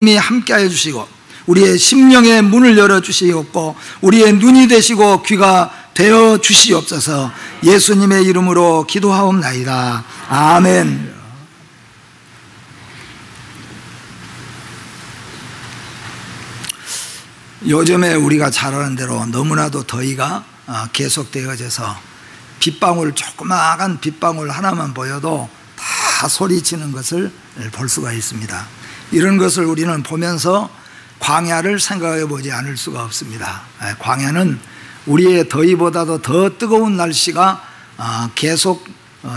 함께하여 주시고 우리의 심령의 문을 열어주시옵고 우리의 눈이 되시고 귀가 되어 주시옵소서. 예수님의 이름으로 기도하옵나이다. 아멘. 요즘에 우리가 잘 아는 대로 너무나도 더위가 계속되어져서 빗방울, 조그마한 빗방울 하나만 보여도 다 소리치는 것을 볼 수가 있습니다. 이런 것을 우리는 보면서 광야를 생각해 보지 않을 수가 없습니다. 광야는 우리의 더위보다도 더 뜨거운 날씨가 계속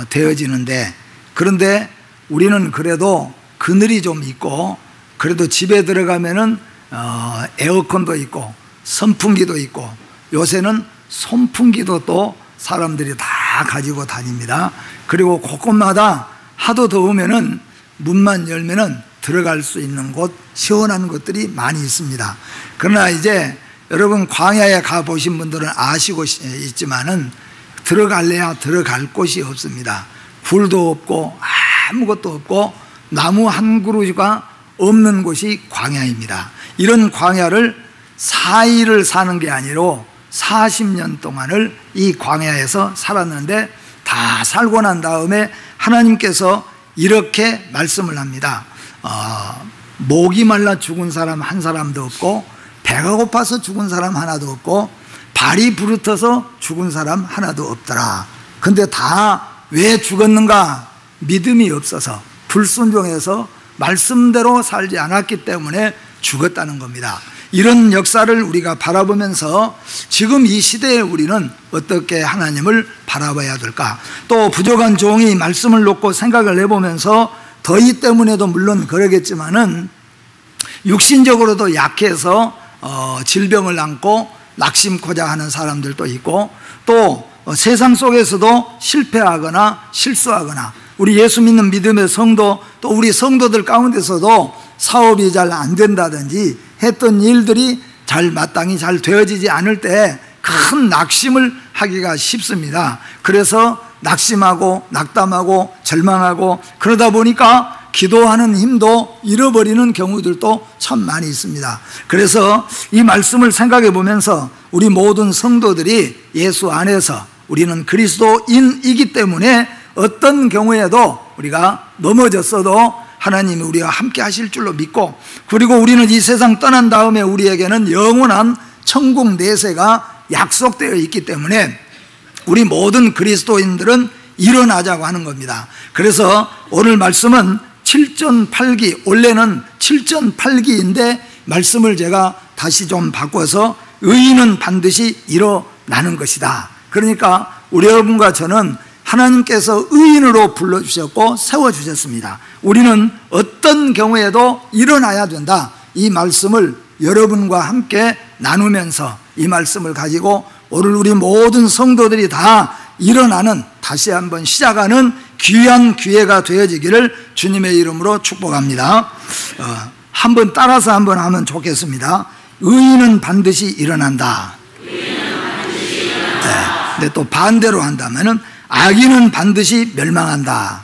되어지는데, 그런데 우리는 그래도 그늘이 좀 있고, 그래도 집에 들어가면은 에어컨도 있고 선풍기도 있고, 요새는 선풍기도 또 사람들이 다 가지고 다닙니다. 그리고 곳곳마다 하도 더우면은 문만 열면은 들어갈 수 있는 곳, 시원한 곳들이 많이 있습니다. 그러나 이제 여러분 광야에 가보신 분들은 아시고 있지만은 들어갈래야 들어갈 곳이 없습니다. 굴도 없고 아무것도 없고 나무 한 그루가 없는 곳이 광야입니다. 이런 광야를 4일을 사는 게 아니라 40년 동안을 이 광야에서 살았는데, 다 살고 난 다음에 하나님께서 이렇게 말씀을 합니다. 목이 말라 죽은 사람 한 사람도 없고, 배가 고파서 죽은 사람 하나도 없고, 발이 부르터서 죽은 사람 하나도 없더라. 근데 다 왜 죽었는가? 믿음이 없어서, 불순종해서 말씀대로 살지 않았기 때문에 죽었다는 겁니다. 이런 역사를 우리가 바라보면서 지금 이 시대에 우리는 어떻게 하나님을 바라봐야 될까? 또 부족한 종이 말씀을 놓고 생각을 해보면서 더위 때문에도 물론 그러겠지만은 육신적으로도 약해서 질병을 안고 낙심코자 하는 사람들도 있고, 또 세상 속에서도 실패하거나 실수하거나, 우리 예수 믿는 믿음의 성도, 또 우리 성도들 가운데서도 사업이 잘 안 된다든지 했던 일들이 마땅히 잘 되어지지 않을 때 큰 낙심을 하기가 쉽습니다. 그래서 낙심하고 낙담하고 절망하고, 그러다 보니까 기도하는 힘도 잃어버리는 경우들도 참 많이 있습니다. 그래서 이 말씀을 생각해 보면서 우리 모든 성도들이 예수 안에서 우리는 그리스도인이기 때문에 어떤 경우에도 우리가 넘어졌어도 하나님이 우리와 함께 하실 줄로 믿고, 그리고 우리는 이 세상 떠난 다음에 우리에게는 영원한 천국 내세가 약속되어 있기 때문에 우리 모든 그리스도인들은 일어나자고 하는 겁니다. 그래서 오늘 말씀은 7전8기, 원래는 7전8기인데 말씀을 제가 다시 좀 바꿔서 의인은 반드시 일어나는 것이다. 그러니까 우리 여러분과 저는 하나님께서 의인으로 불러주셨고 세워주셨습니다. 우리는 어떤 경우에도 일어나야 된다. 이 말씀을 여러분과 함께 나누면서 이 말씀을 가지고 오늘 우리 모든 성도들이 다 일어나는, 다시 한번 시작하는 귀한 기회가 되어지기를 주님의 이름으로 축복합니다. 한번 따라서 한번 하면 좋겠습니다. 의인은 반드시 일어난다. 근데 또 반대로 한다면은 악인은 반드시 멸망한다.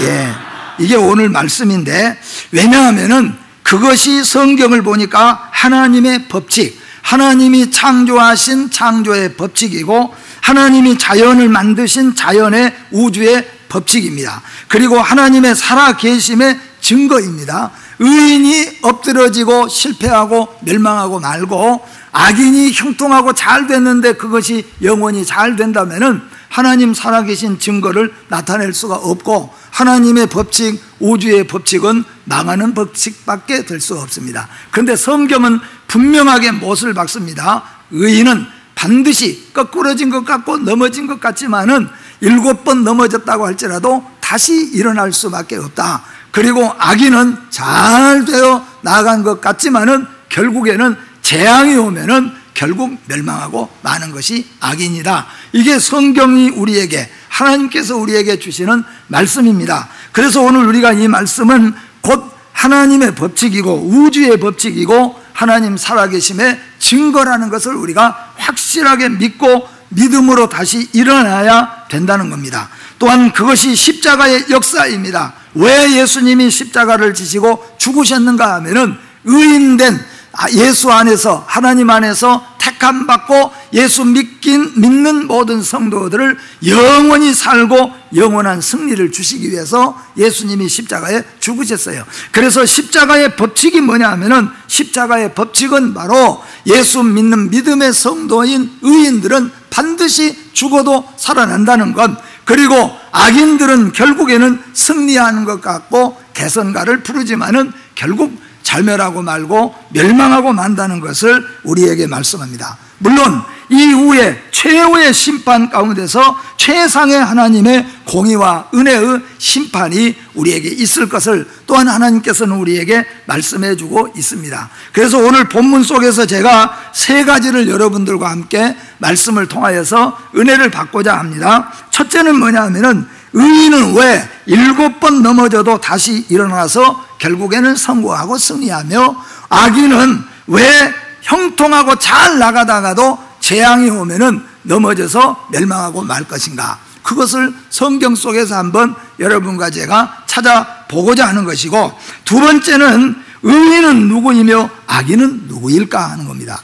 예, 이게 오늘 말씀인데, 왜냐하면은 그것이 성경을 보니까 하나님의 법칙, 하나님이 창조하신 창조의 법칙이고 하나님이 자연을 만드신 자연의 우주의 법칙입니다. 그리고 하나님의 살아계심의 증거입니다. 의인이 엎드러지고 실패하고 멸망하고 말고, 악인이 형통하고 잘 됐는데 그것이 영원히 잘 된다면은 하나님 살아계신 증거를 나타낼 수가 없고, 하나님의 법칙, 우주의 법칙은 망하는 법칙밖에 될 수 없습니다. 그런데 성경은 분명하게 못을 박습니다. 의인은 반드시 거꾸러진 것 같고 넘어진 것 같지만은 7번 넘어졌다고 할지라도 다시 일어날 수밖에 없다. 그리고 악인은 잘 되어 나간 것 같지만은 결국에는 재앙이 오면은 결국 멸망하고 마는 것이 악인이다. 이게 성경이 우리에게, 하나님께서 우리에게 주시는 말씀입니다. 그래서 오늘 우리가 이 말씀은 곧 하나님의 법칙이고 우주의 법칙이고 하나님 살아계심의 증거라는 것을 우리가 확실하게 믿고 믿음으로 다시 일어나야 된다는 겁니다. 또한 그것이 십자가의 역사입니다. 왜 예수님이 십자가를 지시고 죽으셨는가 하면은 의인된 예수 안에서, 하나님 안에서 택함 받고 예수 믿는 모든 성도들을 영원히 살고 영원한 승리를 주시기 위해서 예수님이 십자가에 죽으셨어요. 그래서 십자가의 법칙이 뭐냐 하면은, 십자가의 법칙은 바로 예수 믿는 믿음의 성도인 의인들은 반드시 죽어도 살아난다는 것, 그리고 악인들은 결국에는 승리하는 것 같고 개선가를 부르지만은 결국 절멸하고 말고 멸망하고 만다는 것을 우리에게 말씀합니다. 물론 이후에 최후의 심판 가운데서 최상의 하나님의 공의와 은혜의 심판이 우리에게 있을 것을 또한 하나님께서는 우리에게 말씀해 주고 있습니다. 그래서 오늘 본문 속에서 제가 세 가지를 여러분들과 함께 말씀을 통하여서 은혜를 받고자 합니다. 첫째는 뭐냐 하면은, 의인은 왜 7번 넘어져도 다시 일어나서 결국에는 성공하고 승리하며, 악인은 왜 형통하고 잘 나가다가도 재앙이 오면은 넘어져서 멸망하고 말 것인가? 그것을 성경 속에서 한번 여러분과 제가 찾아보고자 하는 것이고, 두 번째는 의인은 누구이며 악인은 누구일까 하는 겁니다.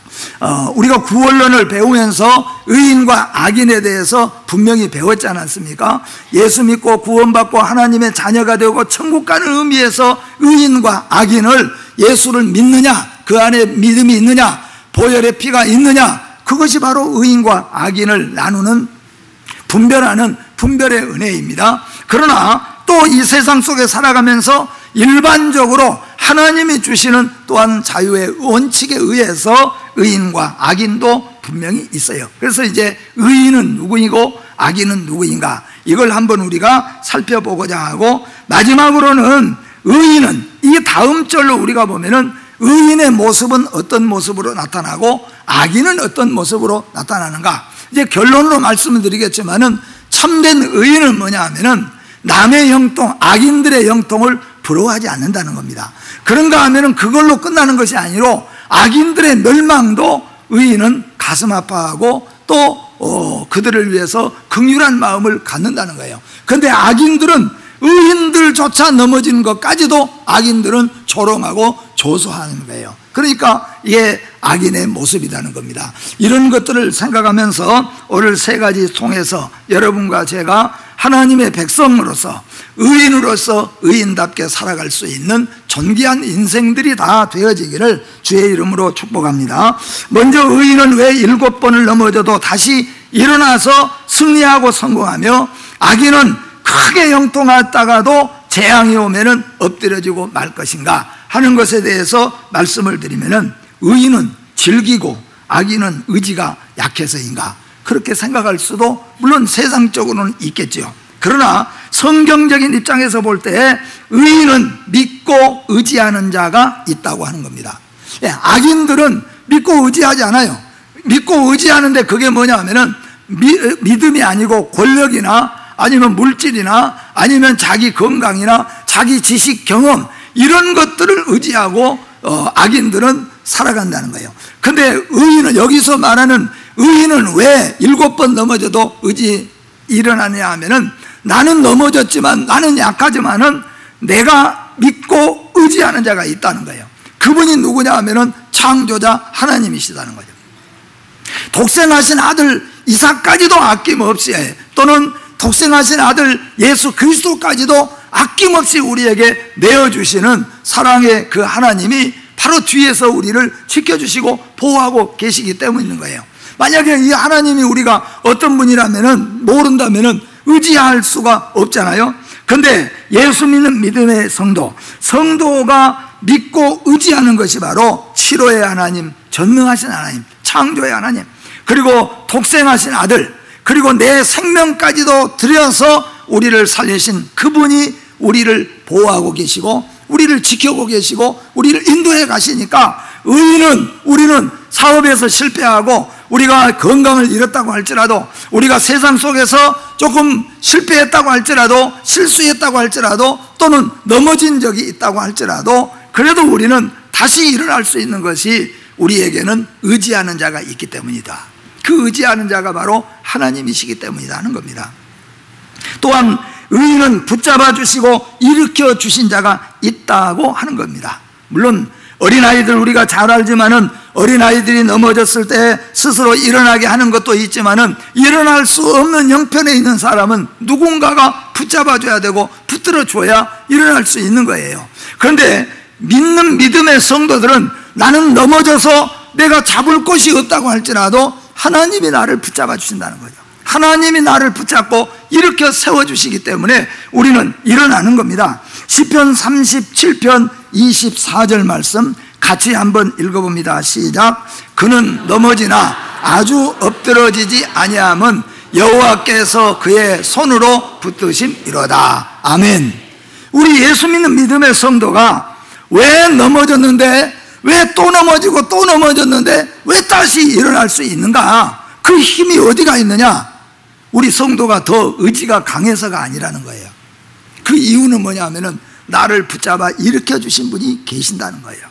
우리가 구원론을 배우면서 의인과 악인에 대해서 분명히 배웠지 않았습니까? 예수 믿고 구원받고 하나님의 자녀가 되고 천국 가는 의미에서 의인과 악인을, 예수를 믿느냐, 그 안에 믿음이 있느냐, 보혈의 피가 있느냐, 그것이 바로 의인과 악인을 나누는, 분별하는 분별의 은혜입니다. 그러나 또 이 세상 속에 살아가면서 일반적으로 하나님이 주시는 또한 자유의 원칙에 의해서 의인과 악인도 분명히 있어요. 그래서 이제 의인은 누구이고 악인은 누구인가, 이걸 한번 우리가 살펴보고자 하고, 마지막으로는 의인은, 이 다음 절로 우리가 보면은 의인의 모습은 어떤 모습으로 나타나고 악인은 어떤 모습으로 나타나는가. 이제 결론으로 말씀을 드리겠지만은, 참된 의인은 뭐냐 하면은 남의 형통, 악인들의 형통을 부러워하지 않는다는 겁니다. 그런가 하면은 그걸로 끝나는 것이 아니로 악인들의 멸망도 의인은 가슴 아파하고 또 그들을 위해서 긍휼한 마음을 갖는다는 거예요. 그런데 악인들은, 의인들조차 넘어지는 것까지도 악인들은 조롱하고 조소하는 거예요. 그러니까 이게 악인의 모습이라는 겁니다. 이런 것들을 생각하면서 오늘 세 가지 통해서 여러분과 제가 하나님의 백성으로서, 의인으로서 의인답게 살아갈 수 있는 존귀한 인생들이 다 되어지기를 주의 이름으로 축복합니다. 먼저, 의인은 왜 7번을 넘어져도 다시 일어나서 승리하고 성공하며, 악인은 크게 형통하다가도 재앙이 오면은 엎드려지고 말 것인가 하는 것에 대해서 말씀을 드리면은, 의인은 즐기고 악인은 의지가 약해서인가, 그렇게 생각할 수도 물론 세상적으로는 있겠죠. 그러나 성경적인 입장에서 볼 때 의인은 믿고 의지하는 자가 있다고 하는 겁니다. 악인들은 믿고 의지하지 않아요. 믿고 의지하는데 그게 뭐냐 하면은 믿음이 아니고 권력이나 아니면 물질이나 아니면 자기 건강이나 자기 지식, 경험, 이런 것들을 의지하고 악인들은 살아간다는 거예요. 근데 의인은, 여기서 말하는 의인은 왜 7번 넘어져도 일어나냐 하면은, 나는 넘어졌지만, 나는 약하지만은 내가 믿고 의지하는 자가 있다는 거예요. 그분이 누구냐 하면은 창조자 하나님이시다는 거죠. 독생하신 아들 이삭까지도 아낌없이, 또는 독생하신 아들 예수 그리스도까지도 아낌없이 우리에게 내어주시는 사랑의 그 하나님이 바로 뒤에서 우리를 지켜주시고 보호하고 계시기 때문인 거예요. 만약에 이 하나님이 우리가 어떤 분이라면은, 모른다면은 의지할 수가 없잖아요. 그런데 예수 믿는 믿음의 성도가 믿고 의지하는 것이 바로 치료의 하나님, 전능하신 하나님, 창조의 하나님, 그리고 독생하신 아들, 그리고 내 생명까지도 들여서 우리를 살리신 그분이 우리를 보호하고 계시고 우리를 지켜보고 계시고 우리를 인도해 가시니까, 우리는 사업에서 실패하고 우리가 건강을 잃었다고 할지라도, 우리가 세상 속에서 조금 실패했다고 할지라도, 실수했다고 할지라도, 또는 넘어진 적이 있다고 할지라도, 그래도 우리는 다시 일어날 수 있는 것이 우리에게는 의지하는 자가 있기 때문이다. 그 의지하는 자가 바로 하나님이시기 때문이다 하는 겁니다. 또한 의인은 붙잡아 주시고 일으켜 주신 자가 있다고 하는 겁니다. 물론 어린아이들 우리가 잘 알지만은 어린아이들이 넘어졌을 때 스스로 일어나게 하는 것도 있지만은 일어날 수 없는 형편에 있는 사람은 누군가가 붙잡아 줘야 되고 붙들어 줘야 일어날 수 있는 거예요. 그런데 믿는 믿음의 성도들은 나는 넘어져서 내가 잡을 곳이 없다고 할지라도 하나님이 나를 붙잡아 주신다는 거죠. 하나님이 나를 붙잡고 일으켜 세워주시기 때문에 우리는 일어나는 겁니다. 시편 37편 24절 말씀 같이 한번 읽어봅니다. 시작. 그는 넘어지나 아주 엎드러지지 아니함은 여호와께서 그의 손으로 붙드심이로다. 아멘. 우리 예수 믿는 믿음의 성도가 왜 넘어졌는데, 왜 또 넘어지고 또 넘어졌는데 왜 다시 일어날 수 있는가? 그 힘이 어디가 있느냐? 우리 성도가 더 의지가 강해서가 아니라는 거예요. 그 이유는 뭐냐면은 나를 붙잡아 일으켜 주신 분이 계신다는 거예요.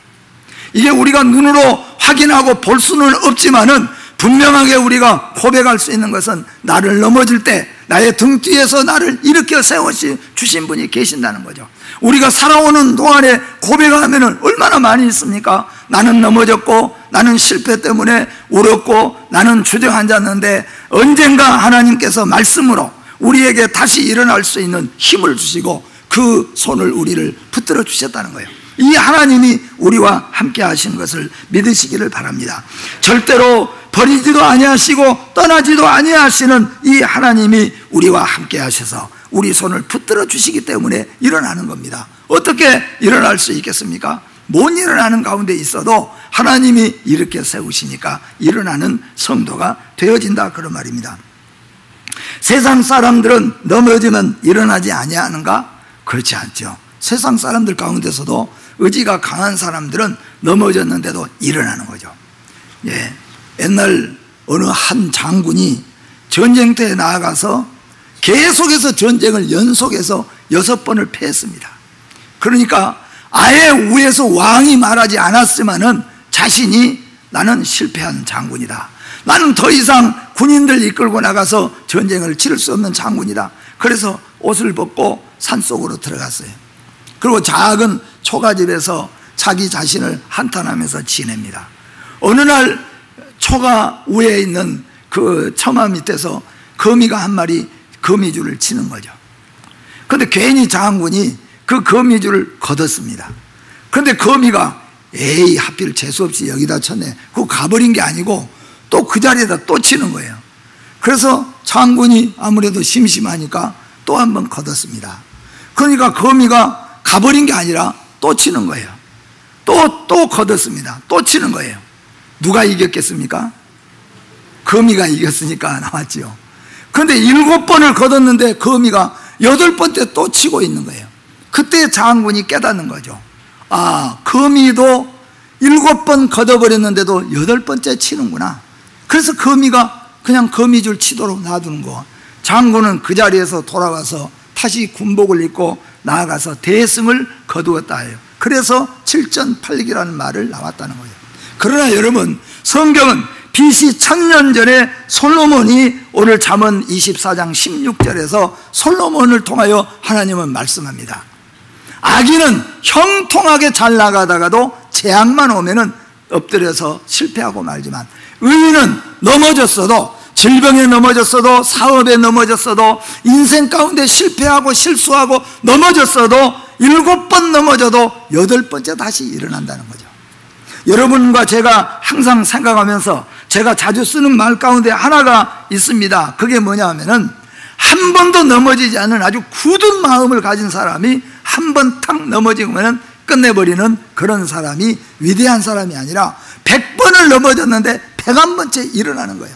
이게 우리가 눈으로 확인하고 볼 수는 없지만은 분명하게 우리가 고백할 수 있는 것은 나를 넘어질 때 나의 등 뒤에서 나를 일으켜 세워주신 분이 계신다는 거죠. 우리가 살아오는 동안에 고백하면 얼마나 많이 있습니까? 나는 넘어졌고 나는 실패 때문에 울었고 나는 주저앉았는데 언젠가 하나님께서 말씀으로 우리에게 다시 일어날 수 있는 힘을 주시고 그 손을 우리를 붙들어 주셨다는 거예요. 이 하나님이 우리와 함께 하신 것을 믿으시기를 바랍니다. 절대로 버리지도 아니하시고 떠나지도 아니하시는 이 하나님이 우리와 함께 하셔서 우리 손을 붙들어 주시기 때문에 일어나는 겁니다. 어떻게 일어날 수 있겠습니까? 못 일어나는 가운데 있어도 하나님이 이렇게 세우시니까 일어나는 성도가 되어진다, 그런 말입니다. 세상 사람들은 넘어지면 일어나지 아니하는가? 그렇지 않죠. 세상 사람들 가운데서도 의지가 강한 사람들은 넘어졌는데도 일어나는 거죠. 예, 옛날 어느 한 장군이 전쟁터에 나아가서 계속해서 전쟁을 연속해서 6번을 패했습니다. 그러니까 아예 위에서 왕이 말하지 않았지만은 자신이 나는 실패한 장군이다, 나는 더 이상 군인들 이끌고 나가서 전쟁을 치를 수 없는 장군이다. 그래서 옷을 벗고 산속으로 들어갔어요. 그리고 작은 초가집에서 자기 자신을 한탄하면서 지냅니다. 어느 날 초가 위에 있는 그 처마 밑에서 거미가 한 마리 거미줄을 치는 거죠. 그런데 괜히 장군이 그 거미줄을 걷었습니다. 그런데 거미가 에이 하필 재수없이 여기다 쳤네, 그거 가버린 게 아니고 또 그 자리에다 또 치는 거예요. 그래서 장군이 아무래도 심심하니까 또 한 번 걷었습니다. 그러니까 거미가 가버린 게 아니라 또 치는 거예요. 또 걷었습니다. 또 치는 거예요. 누가 이겼겠습니까? 거미가 이겼으니까 나왔죠. 그런데 7번을 걷었는데 거미가 8번째 또 치고 있는 거예요. 그때 장군이 깨닫는 거죠. 아, 거미도 7번 걷어버렸는데도 8번째 치는구나. 그래서 거미가 그냥 거미줄 치도록 놔두는 거. 장군은 그 자리에서 돌아와서 다시 군복을 입고 나아가서 대승을 거두었다 해요. 그래서 7전팔기라는 말을 나왔다는 거예요. 그러나 여러분, 성경은 BC 1000년 전에 솔로몬이 오늘 잠언 24장 16절에서 솔로몬을 통하여 하나님은 말씀합니다. 악인은 형통하게 잘 나가다가도 재앙만 오면은 엎드려서 실패하고 말지만 의인은 넘어졌어도, 질병에 넘어졌어도, 사업에 넘어졌어도, 인생 가운데 실패하고 실수하고 넘어졌어도 7번 넘어져도 8번째 다시 일어난다는 거죠. 여러분과 제가 항상 생각하면서 제가 자주 쓰는 말 가운데 하나가 있습니다. 그게 뭐냐 하면은 한 번도 넘어지지 않은 아주 굳은 마음을 가진 사람이 한 번 탁 넘어지면 끝내버리는 그런 사람이 위대한 사람이 아니라 100번을 넘어졌는데 101번째 일어나는 거예요.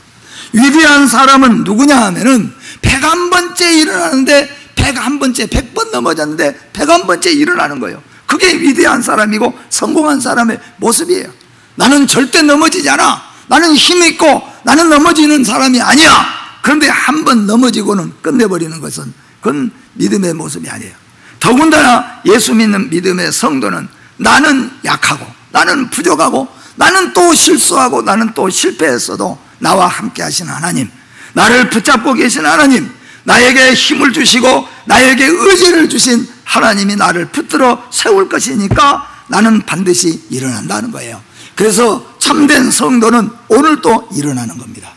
위대한 사람은 누구냐 하면은 101번째 일어나는데 101번째, 100번 넘어졌는데 101번째 일어나는 거예요. 그게 위대한 사람이고 성공한 사람의 모습이에요. 나는 절대 넘어지지 않아, 나는 힘있고 나는 넘어지는 사람이 아니야. 그런데 한 번 넘어지고는 끝내버리는 것은 그건 믿음의 모습이 아니에요. 더군다나 예수 믿는 믿음의 성도는 나는 약하고 나는 부족하고 나는 또 실수하고 나는 또 실패했어도 나와 함께 하신 하나님, 나를 붙잡고 계신 하나님, 나에게 힘을 주시고 나에게 의지를 주신 하나님이 나를 붙들어 세울 것이니까 나는 반드시 일어난다는 거예요. 그래서 참된 성도는 오늘 또 일어나는 겁니다.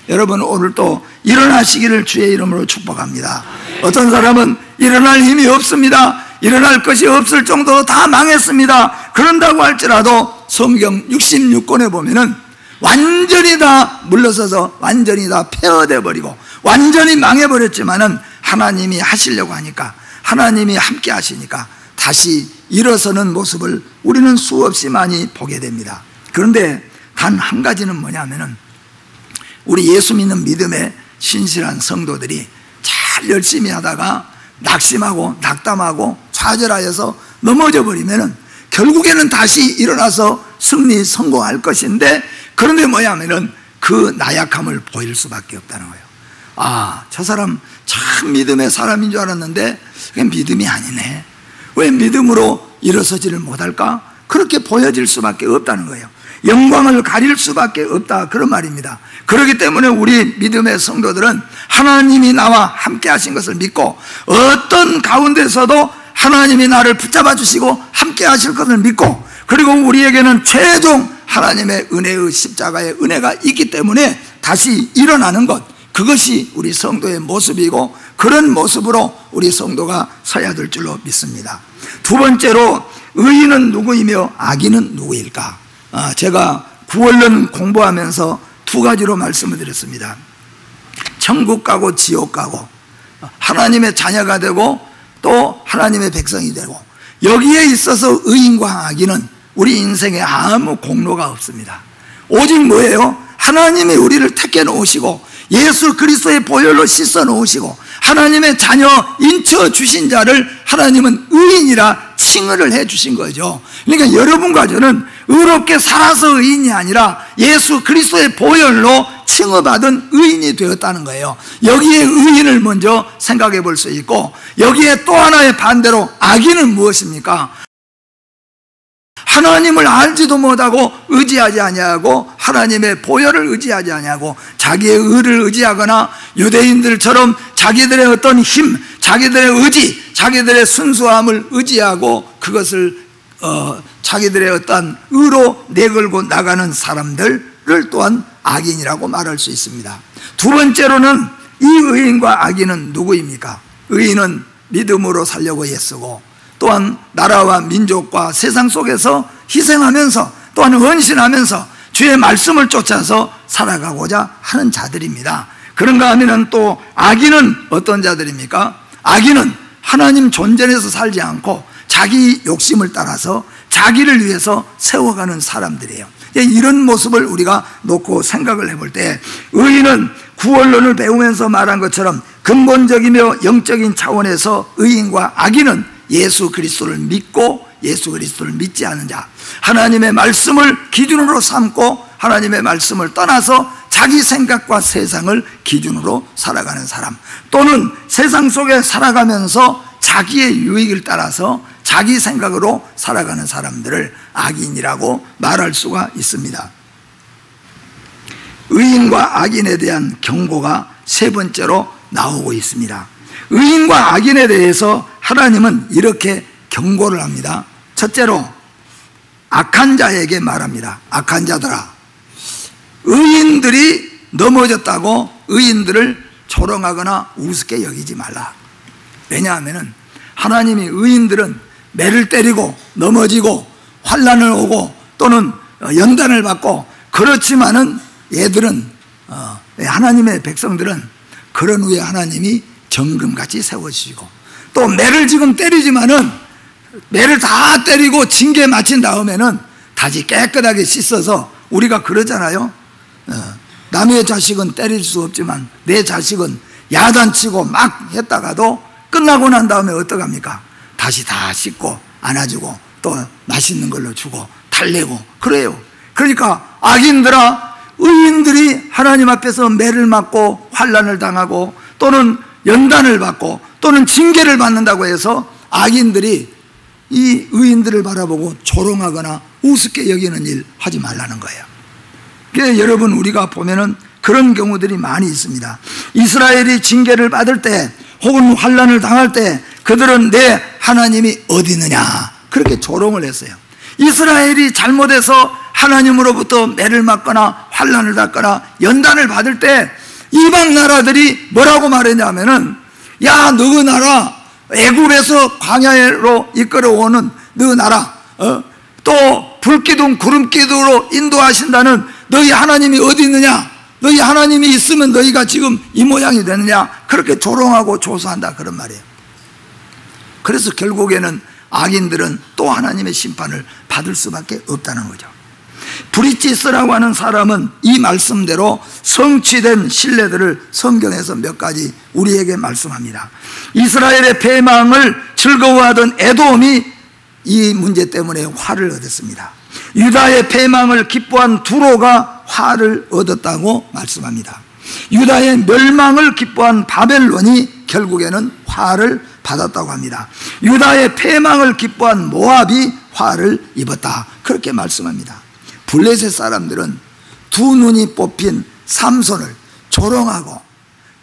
여러분, 오늘 또 일어나시기를 주의 이름으로 축복합니다. 어떤 사람은 일어날 힘이 없습니다, 일어날 것이 없을 정도로 다 망했습니다, 그런다고 할지라도 성경 66권에 보면은 완전히 다 물러서서 완전히 다 폐허돼 버리고 완전히 망해버렸지만은 하나님이 하시려고 하니까, 하나님이 함께 하시니까 다시 일어서는 모습을 우리는 수없이 많이 보게 됩니다. 그런데 단 한 가지는 뭐냐면은 우리 예수 믿는 믿음의 신실한 성도들이 잘 열심히 하다가 낙심하고 낙담하고 좌절하여서 넘어져 버리면은 결국에는 다시 일어나서 승리 성공할 것인데, 그런데 뭐냐면은 그 나약함을 보일 수밖에 없다는 거예요. 아, 저 사람 참 믿음의 사람인 줄 알았는데 그게 믿음이 아니네, 왜 믿음으로 일어서지를 못할까? 그렇게 보여질 수밖에 없다는 거예요. 영광을 가릴 수밖에 없다, 그런 말입니다. 그렇기 때문에 우리 믿음의 성도들은 하나님이 나와 함께 하신 것을 믿고 어떤 가운데서도 하나님이 나를 붙잡아 주시고 함께 하실 것을 믿고, 그리고 우리에게는 최종 하나님의 은혜의 십자가의 은혜가 있기 때문에 다시 일어나는 것, 그것이 우리 성도의 모습이고 그런 모습으로 우리 성도가 서야 될 줄로 믿습니다. 두 번째로, 의인은 누구이며 악인은 누구일까? 제가 구원론 공부하면서 두 가지로 말씀을 드렸습니다. 천국 가고 지옥 가고, 하나님의 자녀가 되고 또 하나님의 백성이 되고, 여기에 있어서 의인과 악인은 우리 인생에 아무 공로가 없습니다. 오직 뭐예요? 하나님이 우리를 택해 놓으시고 예수 그리스도의 보혈로 씻어 놓으시고 하나님의 자녀 인쳐 주신 자를 하나님은 의인이라 칭의를 해 주신 거죠. 그러니까 여러분과 저는 의롭게 살아서 의인이 아니라 예수 그리스도의 보혈로 칭의받은 의인이 되었다는 거예요. 여기에 의인을 먼저 생각해 볼 수 있고, 여기에 또 하나의 반대로 악인은 무엇입니까? 하나님을 알지도 못하고 의지하지 아니하고 하나님의 보혈을 의지하지 아니하고 자기의 의를 의지하거나 유대인들처럼 자기들의 어떤 힘, 자기들의 의지, 자기들의 순수함을 의지하고 그것을 자기들의 어떤 의로 내걸고 나가는 사람들을 또한 악인이라고 말할 수 있습니다. 두 번째로는 이 의인과 악인은 누구입니까? 의인은 믿음으로 살려고 애쓰고 또한 나라와 민족과 세상 속에서 희생하면서 또한 헌신하면서 주의 말씀을 쫓아서 살아가고자 하는 자들입니다. 그런가 하면은 또 악인은 어떤 자들입니까? 악인은 하나님 존전에서 살지 않고 자기 욕심을 따라서 자기를 위해서 세워가는 사람들이에요. 이런 모습을 우리가 놓고 생각을 해볼 때, 의인은 구원론을 배우면서 말한 것처럼 근본적이며 영적인 차원에서 의인과 악인은 예수 그리스도를 믿고 예수 그리스도를 믿지 않는 자, 하나님의 말씀을 기준으로 삼고 하나님의 말씀을 떠나서 자기 생각과 세상을 기준으로 살아가는 사람, 또는 세상 속에 살아가면서 자기의 유익을 따라서 자기 생각으로 살아가는 사람들을 악인이라고 말할 수가 있습니다. 의인과 악인에 대한 경고가 세 번째로 나오고 있습니다. 의인과 악인에 대해서 하나님은 이렇게 경고를 합니다. 첫째로, 악한 자에게 말합니다. 악한 자들아, 의인들이 넘어졌다고 의인들을 조롱하거나 우습게 여기지 말라. 왜냐하면 하나님이 의인들은 매를 때리고 넘어지고 환난을 오고 또는 연단을 받고, 그렇지만은 얘들은 하나님의 백성들은 그런 후에 하나님이 정금같이 세워주시고, 또 매를 지금 때리지만은 매를 다 때리고 징계 마친 다음에는 다시 깨끗하게 씻어서, 우리가 그러잖아요. 남의 자식은 때릴 수 없지만 내 자식은 야단치고 막 했다가도 끝나고 난 다음에 어떡합니까? 다시 다 씻고 안아주고 또 맛있는 걸로 주고 달래고 그래요. 그러니까 악인들아, 의인들이 하나님 앞에서 매를 맞고 환난을 당하고 또는 연단을 받고 또는 징계를 받는다고 해서 악인들이 이 의인들을 바라보고 조롱하거나 우습게 여기는 일 하지 말라는 거예요. 그래서 여러분, 우리가 보면은 그런 경우들이 많이 있습니다. 이스라엘이 징계를 받을 때 혹은 환난을 당할 때 그들은 내 하나님이 어디 있느냐 그렇게 조롱을 했어요. 이스라엘이 잘못해서 하나님으로부터 매를 맞거나 환난을 받거나 연단을 받을 때 이방 나라들이 뭐라고 말했냐면은 야, 너 나라 애굽에서 광야로 이끌어오는 너 나라 또 불기둥 구름기둥으로 인도하신다는 너희 하나님이 어디 있느냐, 너희 하나님이 있으면 너희가 지금 이 모양이 되느냐, 그렇게 조롱하고 조소한다 그런 말이에요. 그래서 결국에는 악인들은 또 하나님의 심판을 받을 수밖에 없다는 거죠. 브릿지스라고 하는 사람은 이 말씀대로 성취된 신뢰들을 성경에서 몇 가지 우리에게 말씀합니다. 이스라엘의 패망을 즐거워하던 에돔이 이 문제 때문에 화를 얻었습니다. 유다의 패망을 기뻐한 두로가 화를 얻었다고 말씀합니다. 유다의 멸망을 기뻐한 바벨론이 결국에는 화를 받았다고 합니다. 유다의 패망을 기뻐한 모압이 화를 입었다 그렇게 말씀합니다. 블레셋 사람들은 두 눈이 뽑힌 삼손을 조롱하고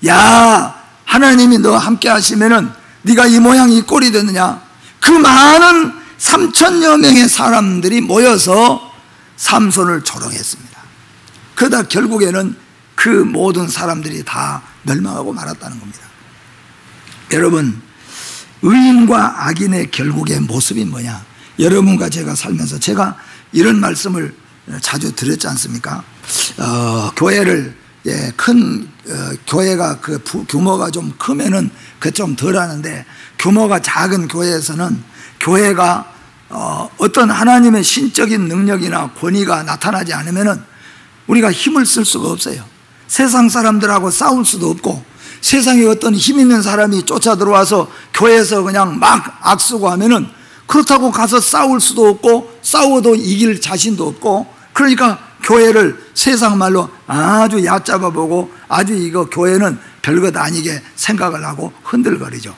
야, 하나님이 너 함께 하시면은 네가 이 모양 이 꼴이 됐느냐, 그 많은 3,000여 명의 사람들이 모여서 삼손을 조롱했습니다. 그러다 결국에는 그 모든 사람들이 다 멸망하고 말았다는 겁니다. 여러분, 의인과 악인의 결국의 모습이 뭐냐? 여러분과 제가 살면서 제가 이런 말씀을 자주 드렸지 않습니까? 교회를 교회가 그 규모가 좀 크면은 그 좀 덜 하는데, 규모가 작은 교회에서는 교회가 어떤 하나님의 신적인 능력이나 권위가 나타나지 않으면은 우리가 힘을 쓸 수가 없어요. 세상 사람들하고 싸울 수도 없고, 세상에 어떤 힘 있는 사람이 쫓아 들어와서 교회에서 그냥 막 악쓰고 하면은 그렇다고 가서 싸울 수도 없고, 싸워도 이길 자신도 없고, 그러니까 교회를 세상 말로 아주 얕잡아 보고 아주 이거 교회는 별것 아니게 생각을 하고 흔들거리죠.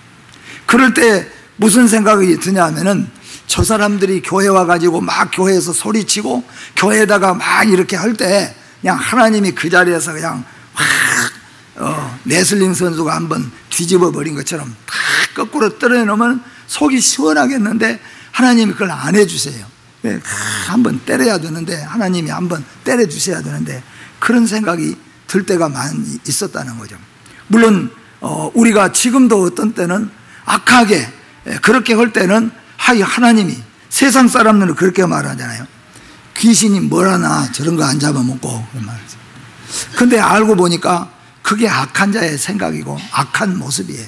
그럴 때 무슨 생각이 드냐면은 저 사람들이 교회 와가지고 막 교회에서 소리치고 교회에다가 막 이렇게 할 때 그냥 하나님이 그 자리에서 그냥 확 레슬링 선수가 한번 뒤집어 버린 것처럼 다 거꾸로 떨어놓으면 속이 시원하겠는데 하나님이 그걸 안 해주세요. 한번 때려야 되는데, 하나님이 한번 때려주셔야 되는데, 그런 생각이 들 때가 많이 있었다는 거죠. 물론 우리가 지금도 어떤 때는 악하게 그렇게 할 때는 하나님이, 세상 사람들은 그렇게 말하잖아요. 귀신이 뭘 하나 저런 거 안 잡아먹고 근데 알고 보니까 그게 악한 자의 생각이고 악한 모습이에요.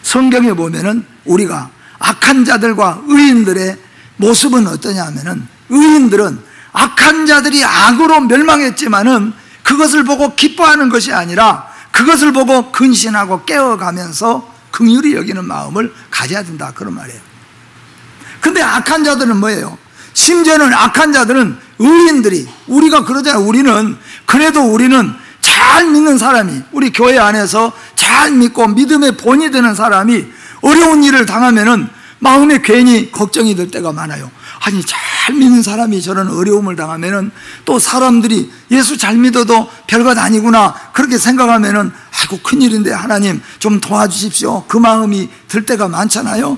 성경에 보면은 우리가 악한 자들과 의인들의 모습은 어떠냐 하면은, 의인들은 악한 자들이 악으로 멸망했지만은 그것을 보고 기뻐하는 것이 아니라 그것을 보고 근신하고 깨어가면서 긍휼히 여기는 마음을 가져야 된다 그런 말이에요. 근데 악한 자들은 뭐예요? 심지어는 악한 자들은 의인들이, 우리가 그러잖아요. 우리는 그래도 우리는 잘 믿는 사람이, 우리 교회 안에서 잘 믿고 믿음의 본이 되는 사람이 어려운 일을 당하면은 마음에 괜히 걱정이 될 때가 많아요. 아니, 잘 믿는 사람이 저런 어려움을 당하면은 또 사람들이 예수 잘 믿어도 별것 아니구나 그렇게 생각하면은 아이고 큰일인데 하나님 좀 도와주십시오 그 마음이 들 때가 많잖아요.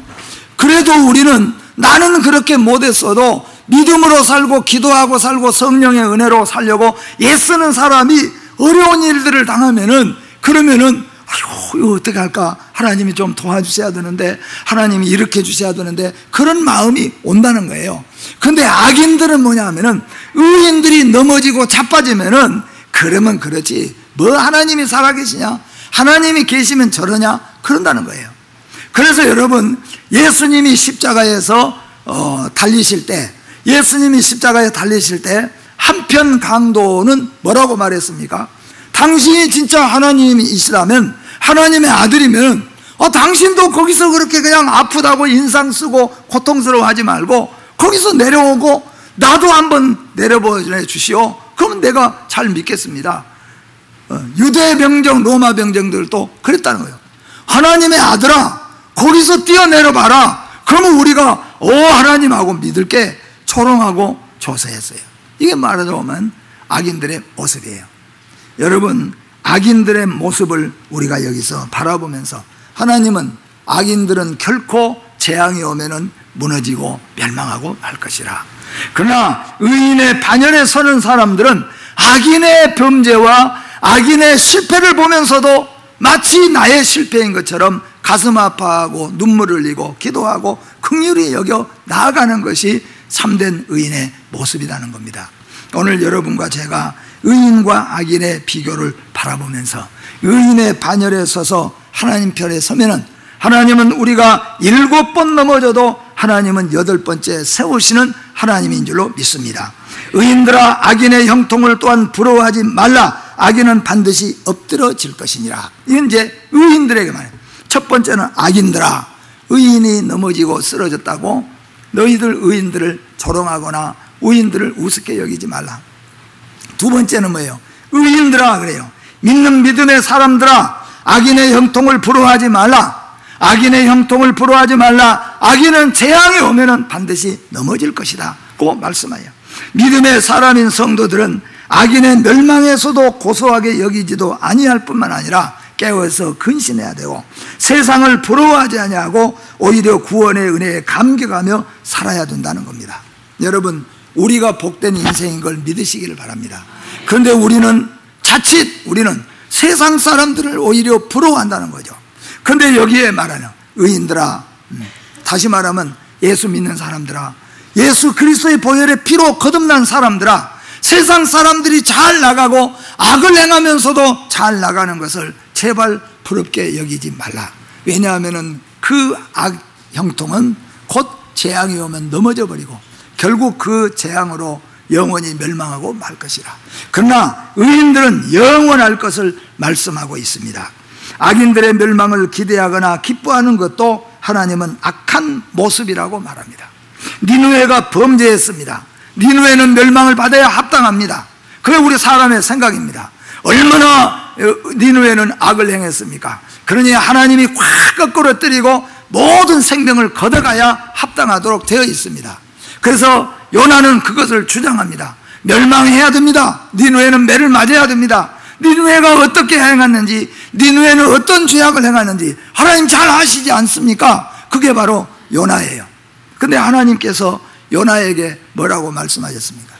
그래도 우리는 나는 그렇게 못했어도 믿음으로 살고 기도하고 살고 성령의 은혜로 살려고 애쓰는 사람이 어려운 일들을 당하면은, 그러면은 아이고 이거 어떻게 할까, 하나님이 좀 도와주셔야 되는데, 하나님이 이렇게 주셔야 되는데, 그런 마음이 온다는 거예요. 근데 악인들은 뭐냐 하면은, 의인들이 넘어지고 자빠지면은 그러면 그렇지 뭐 하나님이 살아계시냐, 하나님이 계시면 저러냐 그런다는 거예요. 그래서 여러분, 예수님이 십자가에서 달리실 때, 예수님이 십자가에 달리실 때 한편 강도는 뭐라고 말했습니까? 당신이 진짜 하나님이시라면, 하나님의 아들이면 당신도 거기서 그렇게 그냥 아프다고 인상 쓰고 고통스러워하지 말고 거기서 내려오고 나도 한번 내려보내 주시오. 그러면 내가 잘 믿겠습니다. 유대 병정, 로마 병정들도 그랬다는 거예요. 하나님의 아들아, 거기서 뛰어내려 봐라. 그러면 우리가 하나님하고 믿을게 조롱하고 조소했어요. 이게 말하자면 악인들의 모습이에요. 여러분, 악인들의 모습을 우리가 여기서 바라보면서 하나님은 악인들은 결코 재앙이 오면은 무너지고 멸망하고 말 것이라. 그러나 의인의 반열에 서는 사람들은 악인의 범죄와 악인의 실패를 보면서도 마치 나의 실패인 것처럼 가슴 아파하고 눈물을 흘리고 기도하고 긍휼히 여겨 나아가는 것이 참된 의인의 모습이라는 겁니다. 오늘 여러분과 제가 의인과 악인의 비교를 바라보면서 의인의 반열에 서서 하나님 편에 서면은 하나님은 우리가 7번 넘어져도 하나님은 8번째 세우시는 하나님인 줄로 믿습니다. 의인들아, 악인의 형통을 또한 부러워하지 말라. 악인은 반드시 엎드러질 것이니라. 이건 이제 의인들에게 말해요. 첫 번째는 악인들아, 의인이 넘어지고 쓰러졌다고 너희들 의인들을 조롱하거나 의인들을 우습게 여기지 말라. 두 번째는 뭐예요? 의인들아 그래요. 믿는 믿음의 사람들아, 악인의 형통을 부러워하지 말라. 악인의 형통을 부러워하지 말라. 악인은 재앙이 오면은 반드시 넘어질 것이다 고 말씀하여, 믿음의 사람인 성도들은 악인의 멸망에서도 고소하게 여기지도 아니할 뿐만 아니라 깨어서 근신해야 되고 세상을 부러워하지 아니하고 오히려 구원의 은혜에 감격하며 살아야 된다는 겁니다. 여러분, 우리가 복된 인생인 걸 믿으시기를 바랍니다. 그런데 우리는 자칫 세상 사람들을 오히려 부러워한다는 거죠. 그런데 여기에 말하는 의인들아, 다시 말하면 예수 믿는 사람들아, 예수 그리스도의 보혈의 피로 거듭난 사람들아, 세상 사람들이 잘 나가고 악을 행하면서도 잘 나가는 것을 제발 부럽게 여기지 말라. 왜냐하면 그 악 형통은 곧 재앙이 오면 넘어져 버리고 결국 그 재앙으로 영원히 멸망하고 말 것이라. 그러나 의인들은 영원할 것을 말씀하고 있습니다. 악인들의 멸망을 기대하거나 기뻐하는 것도 하나님은 악한 모습이라고 말합니다. 니느웨가 범죄했습니다. 니느웨는 멸망을 받아야 합당합니다. 그게 우리 사람의 생각입니다. 얼마나 니느웨는 악을 행했습니까? 그러니 하나님이 꽉 거꾸로 때리고 모든 생명을 걷어가야 합당하도록 되어 있습니다. 그래서 요나는 그것을 주장합니다. 멸망해야 됩니다. 니느웨는 매를 맞아야 됩니다. 니느웨가 어떻게 행했는지, 니느웨는 어떤 죄악을 행했는지 하나님 잘 아시지 않습니까? 그게 바로 요나예요. 근데 하나님께서 요나에게 뭐라고 말씀하셨습니까?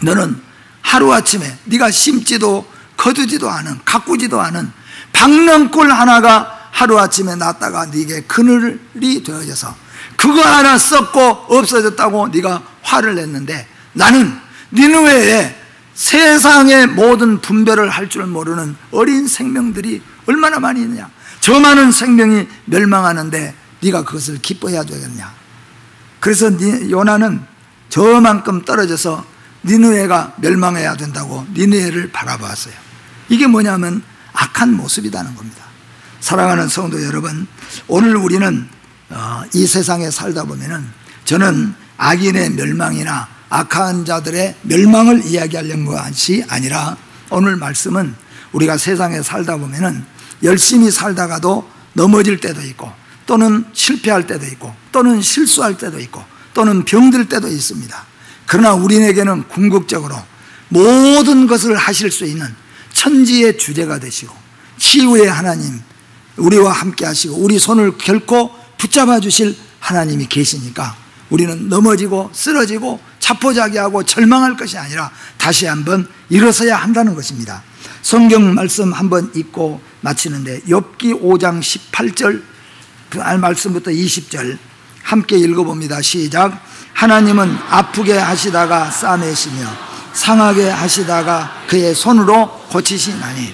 너는 하루아침에 네가 심지도 거두지도 않은, 가꾸지도 않은 박능골 하나가 하루아침에 났다가 네게 그늘이 되어져서 그거 하나 썩고 없어졌다고 네가 화를 냈는데, 나는 니느웨에 세상의 모든 분별을 할 줄 모르는 어린 생명들이 얼마나 많이 있느냐, 저 많은 생명이 멸망하는데 네가 그것을 기뻐해야 되겠냐. 그래서 요나는 저만큼 떨어져서 니느웨가 멸망해야 된다고 니느웨를 바라보았어요. 이게 뭐냐면 악한 모습이라는 겁니다. 사랑하는 성도 여러분, 오늘 우리는 이 세상에 살다 보면은, 저는 악인의 멸망이나 악한 자들의 멸망을 이야기하려는 것이 아니라, 오늘 말씀은 우리가 세상에 살다 보면은 열심히 살다가도 넘어질 때도 있고, 또는 실패할 때도 있고, 또는 실수할 때도 있고, 또는 병들 때도 있습니다. 그러나 우리에게는 궁극적으로 모든 것을 하실 수 있는 천지의 주제가 되시고 치유의 하나님, 우리와 함께 하시고 우리 손을 결코 붙잡아 주실 하나님이 계시니까 우리는 넘어지고 쓰러지고 자포자기하고 절망할 것이 아니라 다시 한번 일어서야 한다는 것입니다. 성경 말씀 한번 읽고 마치는데, 욥기 5장 18절 말씀부터 20절 함께 읽어봅니다. 시작. 하나님은 아프게 하시다가 싸매시며 상하게 하시다가 그의 손으로 고치시나니,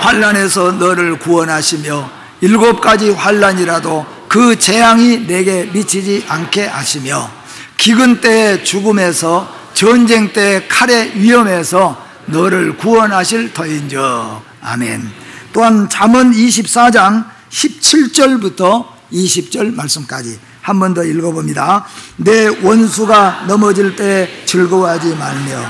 환난에서 너를 구원하시며 7가지 환난이라도 그 재앙이 내게 미치지 않게 하시며, 기근 때의 죽음에서 전쟁 때의 칼의 위험에서 너를 구원하실 터인저. 아멘. 또한 잠언 24장 17절부터 20절 말씀까지 한 번 더 읽어봅니다. 내 원수가 넘어질 때 즐거워하지 말며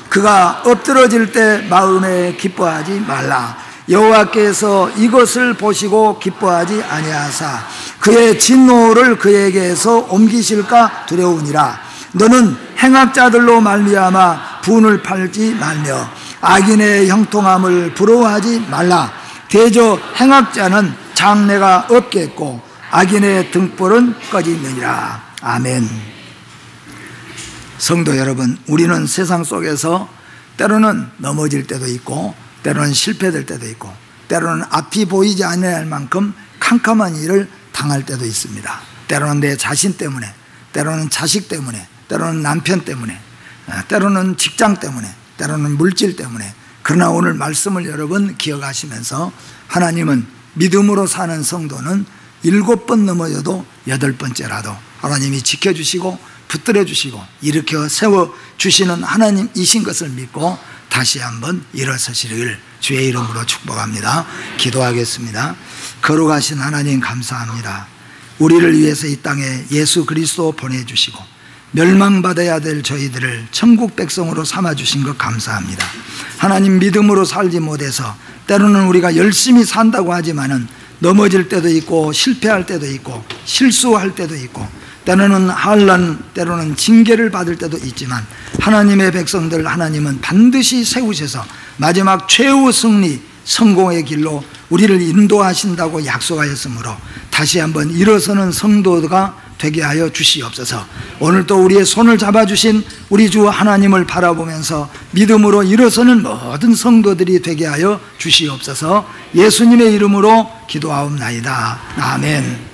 그가 엎드러질 때 마음에 기뻐하지 말라. 여호와께서 이것을 보시고 기뻐하지 아니하사 그의 진노를 그에게서 옮기실까 두려우니라. 너는 행악자들로 말미암아 분을 팔지 말며 악인의 형통함을 부러워하지 말라. 대저 행악자는 장래가 없겠고 악인의 등불은 꺼지느니라. 아멘. 성도 여러분, 우리는 세상 속에서 때로는 넘어질 때도 있고 때로는 실패될 때도 있고 때로는 앞이 보이지 않을 만큼 캄캄한 일을 당할 때도 있습니다. 때로는 내 자신 때문에, 때로는 자식 때문에, 때로는 남편 때문에, 때로는 직장 때문에, 때로는 물질 때문에. 그러나 오늘 말씀을 여러분 기억하시면서 하나님은 믿음으로 사는 성도는 7번 넘어져도 8번째라도 하나님이 지켜주시고 붙들어 주시고 일으켜 세워주시는 하나님이신 것을 믿고 다시 한번 일어서시길 주의 이름으로 축복합니다. 기도하겠습니다. 거룩하신 하나님 감사합니다. 우리를 위해서 이 땅에 예수 그리스도 보내주시고 멸망받아야 될 저희들을 천국 백성으로 삼아주신 것 감사합니다. 하나님 믿음으로 살지 못해서 때로는 우리가 열심히 산다고 하지만은 넘어질 때도 있고 실패할 때도 있고 실수할 때도 있고 때로는 환난, 때로는 징계를 받을 때도 있지만 하나님의 백성들 하나님은 반드시 세우셔서 마지막 최후 승리 성공의 길로 우리를 인도하신다고 약속하였으므로 다시 한번 일어서는 성도가 되게 하여 주시옵소서. 오늘도 우리의 손을 잡아주신 우리 주 하나님을 바라보면서 믿음으로 일어서는 모든 성도들이 되게 하여 주시옵소서. 예수님의 이름으로 기도하옵나이다. 아멘.